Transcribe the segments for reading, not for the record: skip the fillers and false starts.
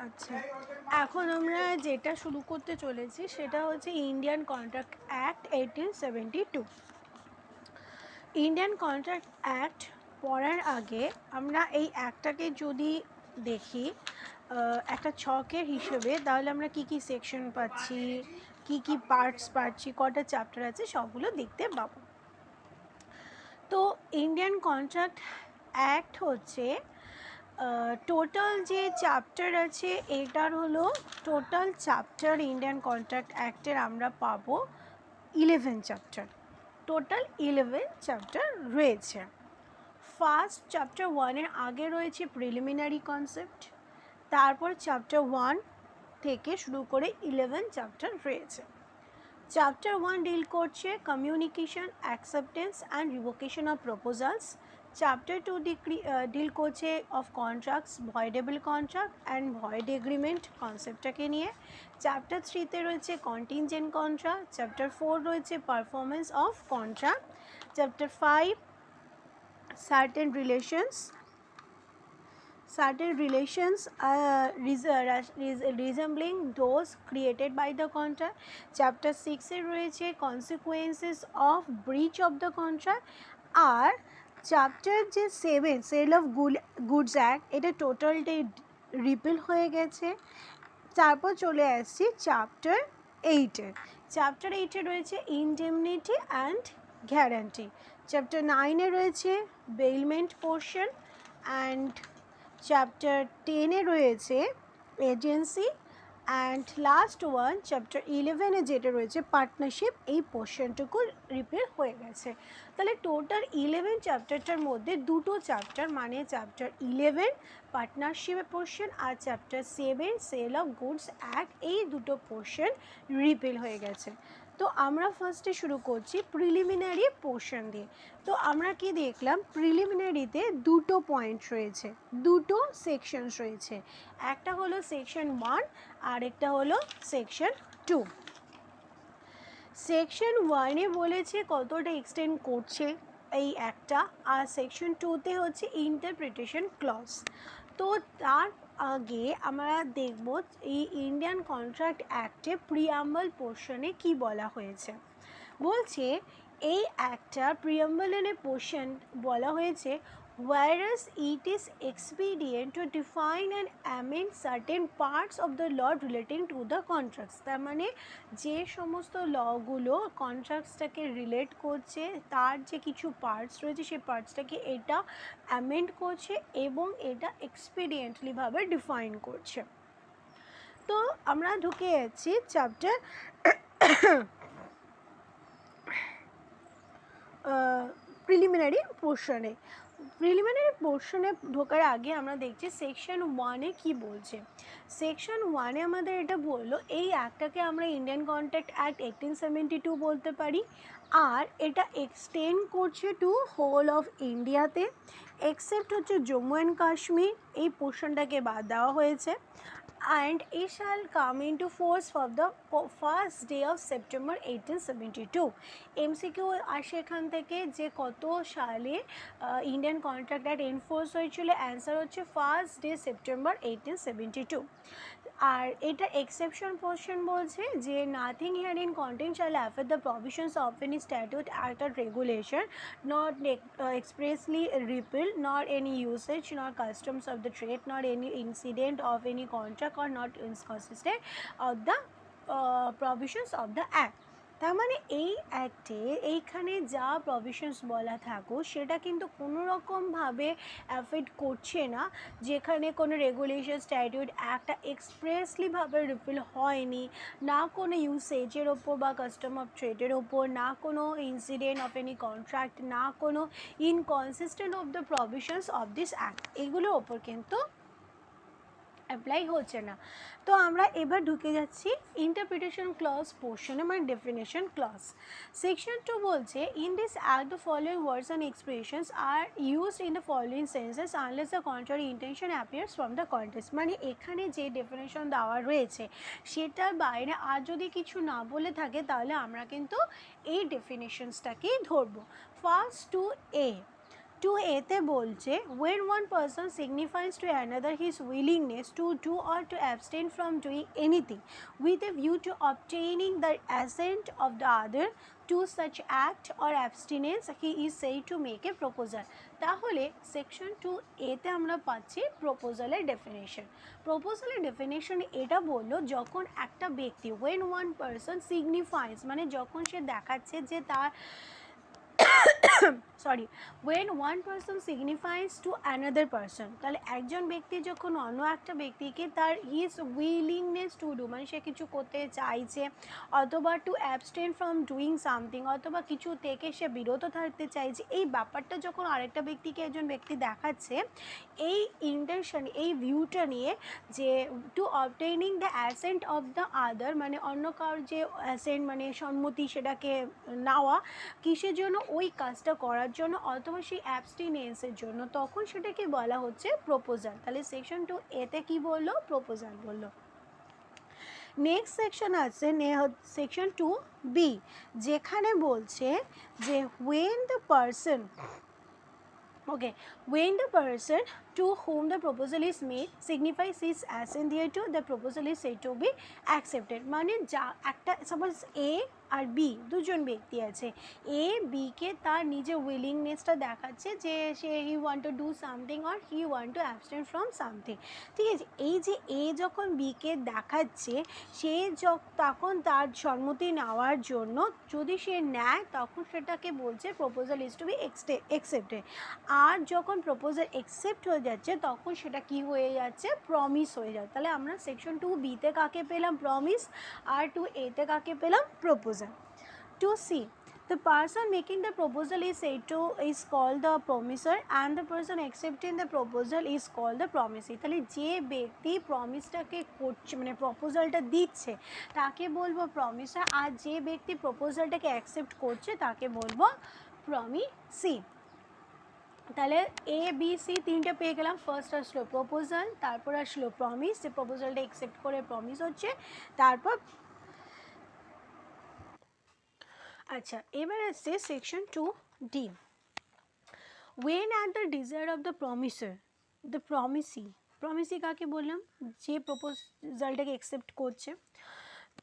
আচ্ছা, এখন আমরা যেটা শুরু করতে চলেছি সেটা হচ্ছে Indian contract act 1872। Indian contract act পড়ার আগে আমরা এই অ্যাক্টটাকে যদি দেখি একটা ছকের হিসেবে, তাহলে আমরা কি কি সেকশন পাচ্ছি, কি কি পার্টস পাচ্ছি, কটা চ্যাপ্টার আছে, সবগুলো দেখতে পাবো। তো ইন্ডিয়ান কন্ট্রাক্ট অ্যাক্ট হচ্ছে টোটাল যে চ্যাপ্টার আছে, এটার হলো টোটাল চ্যাপ্টার ইন্ডিয়ান কন্ট্রাক্ট অ্যাক্টের আমরা পাবো 11 চ্যাপ্টার। টোটাল 11 চ্যাপ্টার রয়েছে। ফার্স্ট চ্যাপ্টার 1-এর আগে রয়েছে প্রিলিমিনারি কনসেপ্ট, তারপর চ্যাপ্টার 1 থেকে শুরু করে 11 চ্যাপ্টার রয়েছে। চ্যাপ্টার 1 ডিল করছে communication, acceptance and revocation of proposals. Chapter 2 deal করছে of contracts, voidable contract and void agreement কনসেপ্টটাকে নিয়ে। চ্যাপ্টার 3-তে রয়েছে কন্টিনজেন্ট কন্ট্রাক্ট। চ্যাপ্টার 4 রয়েছে performance of contract. Chapter 5 certain relations resembling those created by the contract. Chapter 6-এ রয়েছে consequences of breach of the contract। আর chapter যে 7 sale of goods act, এটা টোটালটাই রিপিল হয়ে গেছে। তারপর চলে আসছি চ্যাপ্টার 8-এ। চ্যাপ্টার 8-এ রয়েছে ইনডেমনিটি অ্যান্ড গ্যারান্টি। চ্যাপ্টার 9-এ রয়েছে বেইলমেন্ট পোর্শন অ্যান্ড চ্যাপ্টার 10-এ রয়েছে agency and last one chapter 11-এ যেটা রয়েছে পার্টনারশিপ, এই পোর্শনটুকু রিপেয়ার হয়ে গেছে। তাহলে টোটাল 11 চ্যাপ্টারটার মধ্যে দুটো চ্যাপ্টার মানে চ্যাপ্টার 11 পার্টনারশিপের পোর্শন আর chapter 7 sale of goods act, এই দুটো পোর্শন রিপেল হয়ে গেছে। তো আমরা ফার্স্টে শুরু করছি প্রিলিমিনারি পোর্শন দিয়ে। তো আমরা কি দেখলাম, প্রিলিমিনারিতে দুটো পয়েন্ট রয়েছে, দুটো সেকশনস রয়েছে, একটা হলো সেকশন 1 আর একটা হলো সেকশন 2। সেকশন 1-এ বলেছে কতটা এক্সটেন্ড করছে এই একটা, আর সেকশন 2-তে হচ্ছে ইন্টারপ্রিটেশন ক্লজ। তো তার আগে আমরা দেখব এই ইন্ডিয়ান কন্ট্রাক্ট অ্যাক্টে প্রিয়াম্বল পোর্শনে কি বলা হয়েছে। বলছে এই অ্যাক্টটা প্রিয়াম্বলে পোর্শন বলা হয়েছে whereas it is expedient to define and amend certain parts of the law relating to the contracts। তার মানে যে সমস্ত লগুলো কন্ট্রাক্টসটাকে রিলেট করছে, তার যে কিছু পার্টস রয়েছে সেই পার্টসটাকে এটা অ্যামেন্ড করছে এবং এটা এক্সপিডিয়েন্টলিভাবে ডিফাইন করছে। তো আমরা ঢুকে যাচ্ছি চ্যাপ্টার প্রিলিমিনারি পোর্শনে। প্রিলিমিনারি পোর্শনে ঢোকার আগে আমরা দেখছি সেকশন 1-এ কি বলছে। সেকশন 1-এ আমাদের এটা বললো এই অ্যাক্টটাকে আমরা ইন্ডিয়ান কন্ট্রাক্ট অ্যাক্ট 1872 বলতে পারি, আর এটা এক্সটেন্ড করছে টু হোল অফ ইন্ডিয়াতে, এক্সেপ্ট হচ্ছে জম্মু অ্যান্ড কাশ্মীর, এই পোর্শনটাকে বাদ দেওয়া হয়েছে। and it shall come into force for the first day of September 1872। MCQ আসে এখান থেকে যে কত সালে ইন্ডিয়ান কন্ট্রাক্ট অ্যাক্ট এনফোর্স হয়েছিল, অ্যান্সার হচ্ছে ফার্স্ট ডে সেপ্টেম্বর 1872। আর এটা এক্সেপশন পোর্শন বলছে যে nothing here in content shall affect the provisions of any statute act or regulation not expressly repeal nor any usage nor customs of the trade nor any incident of any contract or not inconsistent of the provisions of the act। তার মানে এই অ্যাক্টে এইখানে যা provisions বলা থাকুক সেটা কিন্তু কোনো রকমভাবে অ্যাফেক্ট করছে না, যেখানে কোনো রেগুলেশন স্ট্যাটিউট অ্যাক্টটা এক্সপ্রেসলিভাবে রিপিল হয়নি, না কোনো ইউসেজের ওপর বা কাস্টম অফ ট্রেডের ওপর, না কোনো ইনসিডেন্ট অফ এনি কন্ট্রাক্ট, না কোনো inconsistent of the provisions of this act, এগুলোর ওপর কিন্তু অ্যাপ্লাই হচ্ছে না। তো আমরা এবার ঢুকে যাচ্ছি ইন্টারপ্রিটেশন ক্লজ পোর্শনে, মানে ডেফিনেশন ক্লজ। সেকশন 2 বলছে in this act the following words and expressions are used in the following senses unless the contrary intention appears from the context. মানে এখানে যে ডেফিনেশন দেওয়া রয়েছে সেটার বাইরে আর যদি কিছু না বলে থাকে তাহলে আমরা কিন্তু এই ডেফিনেশনসটাকেই ধরবো। ফার্স্ট 2A টু এতে বলছে when one person signifies to another his willingness to do or to abstain from doing anything with a view to obtaining the assent of the other to such act or abstinence he is said to make a proposal. তাহলে section 2 এতে আমরা পাচ্ছি প্রপোজালের definition. প্রপোজালের definition এটা বললো যখন একটা ব্যক্তি when one person signifies মানে যখন সে দেখাচ্ছে যে তার sorry when one person signifies to another person তাহলে একজন ব্যক্তি যখন অন্য একটা ব্যক্তিকে তার his willingness to do মানে সে কিছু করতে চাইছে অথবা to abstain from doing something অথবা কিছু থেকে সে বিরত থাকতে চাইছে, এই ব্যাপারটা যখন আরেকটা ব্যক্তিকে একজন ব্যক্তি দেখাচ্ছে এই ইন্টেনশন এই ভিউটা নিয়ে যে to obtaining the assent of the other মানে অন্য কারোর যে অ্যাসেন্ট মানে সম্মতি সেটাকে নেওয়া কিসের জন্য ওই কাজটা করার জন্য অথবা সেই অ্যাবস্টিনেন্সের জন্য, তখন সেটাকে বলা হচ্ছে প্রপোজাল। তাহলে সেকশন 2 এতে কি বললো? প্রপোজাল বললো। নেক্সট সেকশন আছে সেকশন 2B যেখানে বলছে যে when the person to whom the proposal is made signifies his assent thereto the proposal is said to be accepted। মানে যা একটা সাপোজ এ আর বি দুজন ব্যক্তি আছে, এ বিকে তার নিজের উইলিংনেসটা দেখাচ্ছে যে সে he want to do something or he want to abstain from something, ঠিক আছে। এই যে এ যখন বিকে দেখাচ্ছে সে তখন তার সম্মতি নেওয়ার জন্য যদি সে নেয় তখন সেটাকে বলছে proposal is to be accepted. আর যখন প্রপোজাল অ্যাকসেপ্ট হয়ে যাচ্ছে তখন সেটা কি হয়ে যাচ্ছে? প্রমিস হয়ে যায়। তাহলে আমরা সেকশন 2B-তে কাকে পেলাম? প্রমিস। আর 2A-তে কাকে পেলাম? Proposal. 2C the person making the proposal is called the promisor and the person accepting the proposal is called the promisee। তাহলে যে ব্যক্তি প্রমিসটাকে করছে মানে প্রপোজালটা দিচ্ছে তাকে বলবো প্রমিসার, আর যে ব্যক্তি প্রপোজালটাকে অ্যাকসেপ্ট করছে তাকে বলবো প্রমিসি। তাহলে এ বি সি তিনটে পেয়ে গেলাম। ফার্স্ট আসলো প্রপোজাল, তারপর আসলো প্রমিস, যে প্রপোজালটা অ্যাকসেপ্ট করে প্রমিস হচ্ছে, তারপর আচ্ছা এবার আসছে section 2D when at the desire of the promiser the promisee কাকে বললাম? যে প্রপোজালটাকে অ্যাকসেপ্ট করছে।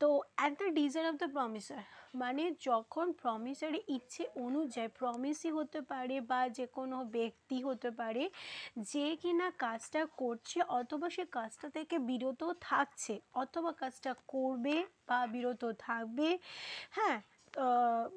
তো at the desire of the promiser মানে যখন প্রমিসারের ইচ্ছে অনুযায়ী প্রমিসই হতে পারে বা যে কোনো ব্যক্তি হতে পারে যে কিনা কাজটা করছে অথবা সে কাজটা থেকে বিরত থাকছে অথবা কাজটা করবে বা বিরত থাকবে, হ্যাঁ,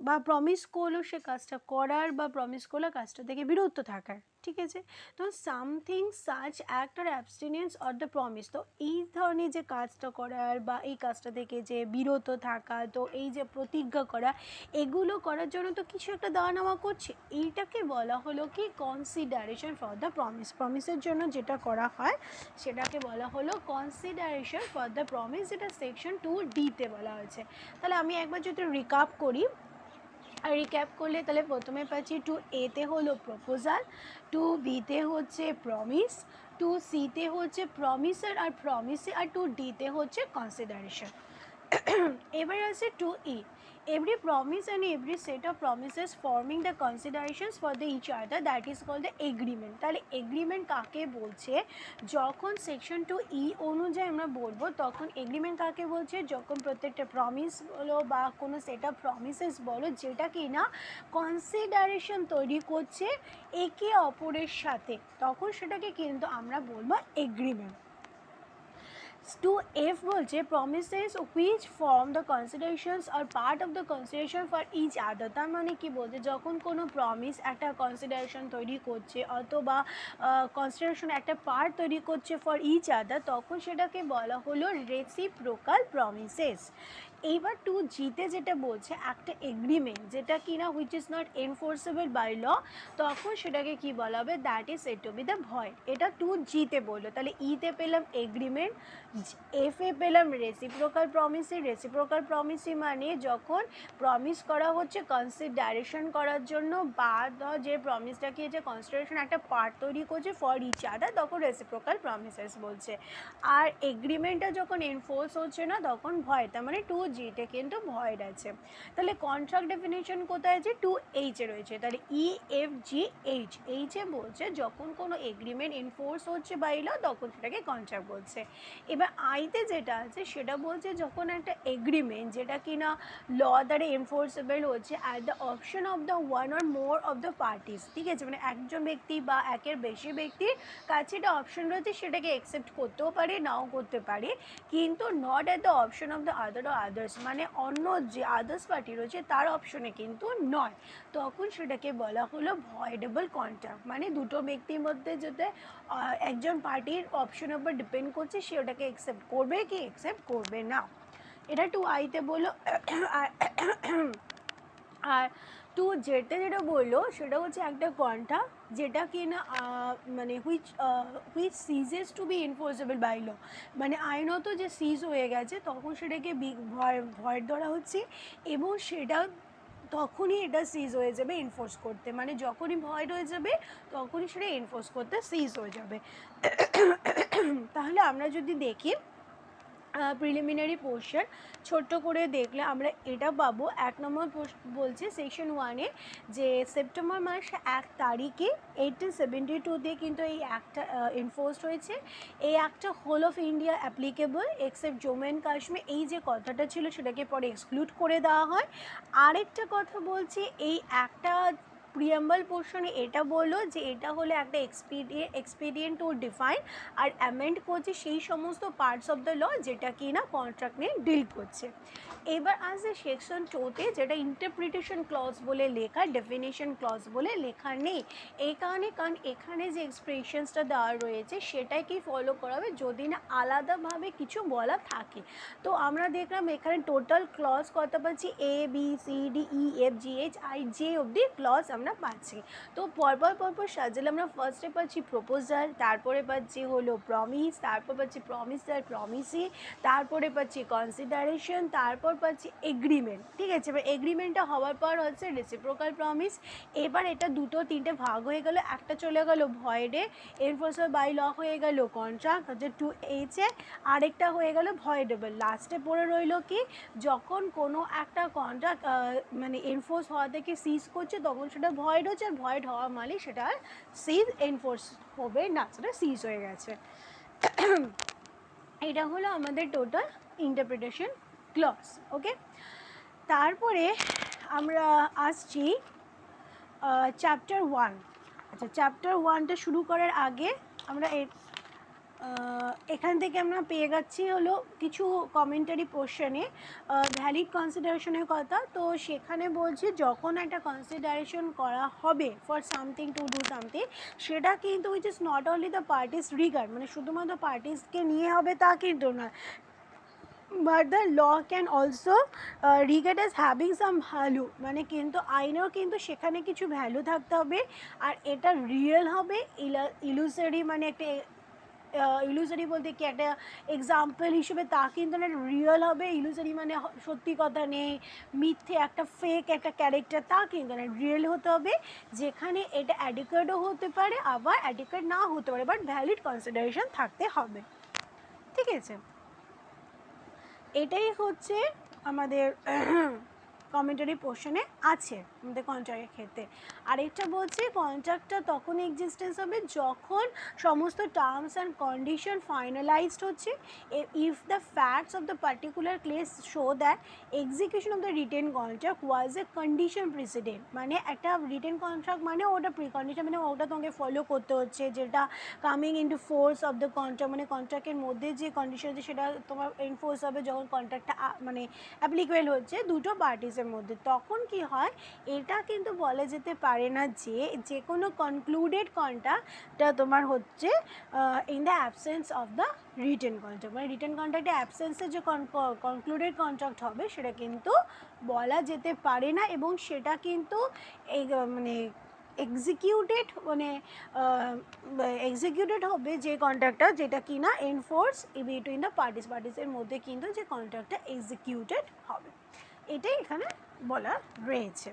বা প্রমিস করলো সে কাজটা করার বা প্রমিস করলো কাজটা থেকে বিরত থাকার, ঠিক আছে। তো সামথিং সাচ অ্যাক্ট আর অ্যাবস্টিনেন্স অর দ্য প্রমিস, তো এই ধরনের যে কাজটা করার বা এই কাজটা থেকে যে বিরত থাকা, তো এই যে প্রতিজ্ঞা করা, এগুলো করার জন্য তো কিছু একটা দেওয়া নেওয়া করছে, এইটাকে বলা হলো কি কনসিডারেশন ফর দ্য প্রমিস। প্রমিসের জন্য যেটা করা হয় সেটাকে বলা হলো কনসিডারেশন ফর দ্য প্রমিস, যেটা সেকশন 2D-তে বলা হয়েছে। তাহলে আমি একবার যদি রিক্যাপ করি, আর রিক্যাপ করলে তাহলে প্রথমে পাচ্ছি 2A-তে হলো প্রপোজাল, 2B-তে হচ্ছে প্রমিস, 2C-তে হচ্ছে প্রমিসার আর প্রমিসে, আর 2D-তে হচ্ছে কনসিডারেশন। এবার আছে 2E every promise and every set of promises forming the considerations for the each other that is called the agreement। তাহলে এগ্রিমেন্ট কাকে বলছে? যখন সেকশন 2E অনুযায়ী আমরা বলবো তখন এগ্রিমেন্ট কাকে বলছে? যখন প্রত্যেকটা প্রমিস বলো বা কোনো সেট অফ প্রমিসেস বলো যেটা কি না কনসিডারেশন তৈরি করছে একে অপরের সাথে, তখন সেটাকে কিন্তু আমরা বলবো এগ্রিমেন্ট। 2F বলছে promises which form the considerations or part of the consideration for each other। তার মানে কি বলছে? যখন কোনো প্রমিস একটা কনসিডারেশন তৈরি করছে অথবা কনসিডারেশন একটা পার্ট তৈরি করছে ফর ইচ আদার, তখন সেটাকে বলা হলো রেসিপ্রোকাল প্রমিসেস। এইবার 2G-তে যেটা বলছে একটা এগ্রিমেন্ট যেটা কিনা which is not enforceable by law, তখন সেটাকে কি বলা হবে? That is said to be the void. এটা 2G-তে বললো। তাহলে ইতে পেলাম এগ্রিমেন্ট, এফে পেলাম রেসিপ্রোকাল প্রমিসি। রেসিপ্রোকাল প্রমিসি মানে যখন প্রমিস করা হচ্ছে কনসিডারেশন করার জন্য বা যে প্রমিসটাকে যে কনসিডারেশন একটা পার্ট তৈরি করছে ফর ইচ আদার, তখন রেসিপ্রোকাল প্রমিসেস বলছে। আর এগ্রিমেন্টটা যখন এনফোর্স হচ্ছে না তখন ভয়। তার মানে 2G জিটা কিন্তু ভয়েড আছে। তাহলে কন্ট্রাক্ট ডেফিনেশন কোথায় আছে? 2H এ রয়েছে। তাহলে EFGH, এইচে বলছে যখন কোনো এগ্রিমেন্ট এনফোর্স হচ্ছে বাই ল তখন সেটাকে কন্ট্রাক্ট বলছে। এবার আইতে যেটা আছে সেটা বলছে যখন একটা এগ্রিমেন্ট যেটা কিনা ল দ্বারা এনফোর্সেবল হচ্ছে at the option of the one or more of the parties, ঠিক আছে, মানে একজন ব্যক্তি বা একের বেশি ব্যক্তির কাছে এটা অপশন রয়েছে, সেটাকে অ্যাকসেপ্ট করতেও পারে নাও করতে পারে, কিন্তু not at the option of the other or others, মানে অন্য যে আদার্স পার্টি রয়েছে তার অপশনে কিন্তু নয়, তখন সেটাকে বলা হলো ভয়েডেবল কন্ট্রাক্ট। মানে দুটো ব্যক্তির মধ্যে যদি একজন পার্টির অপশনের উপর ডিপেন্ড করছে সে ওটাকে অ্যাকসেপ্ট করবে কি অ্যাকসেপ্ট করবে না। এটা 2I-তে বললো। আর 2Z-তে যেটা বললো সেটা হচ্ছে একটা কন্ট্রাক্ট যেটা কিনা মানে which ceases to be enforceable by law, মানে আইনত যে সিজ হয়ে গেছে তখন সেটাকে ভয়েড ধরা হচ্ছে এবং সেটা তখনই এটা সিজ হয়ে যাবে এনফোর্স করতে, মানে যখনই ভয়েড হয়ে যাবে তখনই সেটা এনফোর্স করতে সিজ হয়ে যাবে। তাহলে আমরা যদি দেখি প্রিলিমিনারি পোর্শন ছোট্ট করে দেখলে আমরা এটা পাবো। 1 নম্বর বলছে সেকশন 1-এ যে সেপ্টেম্বর মাস 1 তারিখে 1872-তে কিন্তু এই অ্যাক্টটা এনফোর্সড হয়েছে। এই অ্যাক্টটা whole of India applicable except Jammu and Kashmir, এই যে কথাটা ছিল সেটাকে পরে এক্সক্লুড করে দেওয়া হয়। আরেকটা কথা বলছি, এই অ্যাক্টটা প্রিয়াম্বল পোর্শনে এটা বললো যে এটা হলো একটা এক্সপিডিয়েন্ট টু ডিফাইন আর অ্যামেন্ড করছে সেই সমস্ত পার্টস অফ দ্য ল যেটা কি না কন্ট্রাক্ট নিয়ে ডিল করছে। এবার আসছে সেকশন 2-তে যেটা ইন্টারপ্রিটেশন ক্লজ বলে লেখা, ডেফিনেশন ক্লজ বলে লেখা নেই। এই কারণে কারণ এখানে যে এক্সপ্রেশনসটা দেওয়া রয়েছে সেটাই কি ফলো করা হবে যদি না আলাদাভাবে কিছু বলা থাকে। তো আমরা দেখলাম এখানে টোটাল ক্লজ কত পাচ্ছি, ABCDEFGHIJ অবধি ক্লজ আমরা পাচ্ছি। তো পরপর সাজালে আমরা ফার্স্টে পাচ্ছি প্রপোজাল, তারপরে পাচ্ছি হলো প্রমিস, তারপর পাচ্ছি প্রমিসার প্রমিসি, তারপরে পাচ্ছি কনসিডারেশন, তারপর পাচ্ছি এগ্রিমেন্ট, ঠিক আছে। এবার এগ্রিমেন্টটা হওয়ার পর হচ্ছে রেসিপ্রোকাল প্রমিস। এবার এটা 2-3টে ভাগ হয়ে গেল, একটা চলে গেল ভয়েডে এনফোর্সেবল বাই ল হয়ে গেল কন্ট্রাক্ট হচ্ছে 2H-এ, আরেকটা হয়ে গেল ভয়েডেবল। লাস্টে পড়ে রইল কি যখন কোনো একটা কন্ট্রাক্ট মানে এনফোর্স হওয়া থেকে সিজ করছে তখন সেটা ভয়েড হচ্ছে, আর ভয়েড হওয়া মানে সেটা আর সিজ এনফোর্স হবে না, সেটা সিজ হয়ে গেছে। এটা হলো আমাদের টোটাল ইন্টারপ্রিটেশন ক্লজ। ওকে, তারপরে আমরা আসছি চ্যাপ্টার 1। আচ্ছা, চ্যাপ্টার 1টা শুরু করার আগে আমরা এখান থেকে আমরা পেয়ে যাচ্ছি হলো কিছু কমেন্টারি পোর্শনে ভ্যালিড কনসিডারেশনের কথা। তো সেখানে বলছি যখন একটা কনসিডারেশন করা হবে for something to do something, সেটা কিন্তু which is not only the parties regard, মানে শুধুমাত্র পার্টিসকে নিয়ে হবে তা কিন্তু নয়, but the law can also regard as having some value, মানে কিন্তু আইনেও কিন্তু সেখানে কিছু ভ্যালু থাকতে হবে আর এটা রিয়েল হবে, ইলুসারি মানে একটা ইলুজারি বলতে কি একটা এক্সাম্পল হিসেবে তা কিন্তু না, রিয়েল হবে। ইলুজারি মানে সত্যি কথা নেই, মিথ্যে একটা ফেক একটা ক্যারেক্টার, তা কিন্তু না, রিয়েল হতে হবে যেখানে এটা অ্যাডিকুয়েটও হতে পারে আবার অ্যাডিকুয়েট না হতে পারে, বাট ভ্যালিড কনসিডারেশন থাকতে হবে, ঠিক আছে। এটাই হচ্ছে আমাদের কমেন্টারি পোর্শনে আছে আমাদের কন্ট্রাক্টের ক্ষেত্রে। আরেকটা বলছি কন্ট্রাক্টটা তখন এক্সিস্টেন্স হবে যখন সমস্ত টার্মস অ্যান্ড কন্ডিশন ফাইনালাইজড হচ্ছে, if the facts of the particular case show that execution of the written contract was a condition precedent, মানে একটা রিটেন কন্ট্রাক্ট মানে ওটা প্রি কন্ডিশন, মানে ওটা তোমাকে ফলো করতে হচ্ছে, যেটা coming into force of the contract, মানে কন্ট্রাক্টের মধ্যে যে কন্ডিশন আছে সেটা তোমার এনফোর্স হবে যখন কন্ট্রাক্টটা মানে অ্যাপ্লিকেবল হচ্ছে দুটো পার্টিসের মধ্যে। তখন কি হয়, এটা কিন্তু বলা যেতে পারে না যে যে কোনো কনক্লুডেড কন্ট্রাক্টটা তোমার হচ্ছে in the absence of the written contract, মানে রিটেন কন্ট্রাক্টের অ্যাবসেন্সে যে কনক্লুডেড কন্ট্রাক্ট হবে সেটা কিন্তু বলা যেতে পারে না, এবং সেটা কিন্তু এই মানে এক্সিকিউটেড হবে যে কন্ট্রাক্টটা যেটা কি না এনফোর্স বিটুইন দ্য পার্টিসের মধ্যে কিন্তু যে কন্ট্রাক্টটা এক্সিকিউটেড হবে, এটাই এখানে বলা রয়েছে।